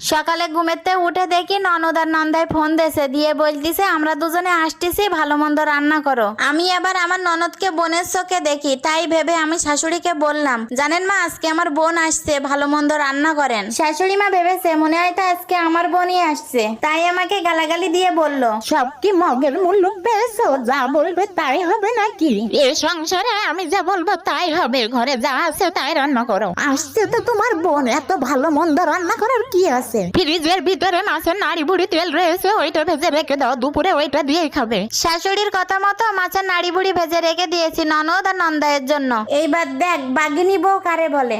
সকালে ঘুমেতে উঠে দেখি ননদ আর নন্দায় ফোন দেছে, দিয়ে বলতিছে আমরা দুজনে আসতেছি, ভালো মন্দ রান্না করো। আমি আবার আমার ননদকে বোনের চোখে দেখি, তাই ভেবে আমি শাশুড়িকে বললাম, জানেন মা আজকে আমার বোন আসছে, ভালো মন্দ রান্না করেন। শাশুড়ি মা ভেবেছে মনে হয় তো আজকে আমার বোনই আসছে, তাই আমাকে গালাগালি দিয়ে বলল, সব কি মগের মুলুক পেয়েছো? যা বলবে তাই হবে নাকি? এ সংসারে আমি যা বলবো তাই হবে, ঘরে যা আছে তাই রান্না করো। আসছে তো তোমার বোন, এত ভালো মন্দ রান্না করার কি আছে? ফ্রিজের ভিতরে মাছের নাড়ি বুড়ি তেল রয়েছে, ওইটা ভেজে রেখে দাও, দুপুরে ওইটা দিয়েই খাবে। শাশুড়ির কথা মতো মাছের নাড়ি বুড়ি ভেজে রেখে দিয়েছি ননদ আর নন্দায়ের জন্য। এইবার দেখ বাঘিনী বউ কারে বলে।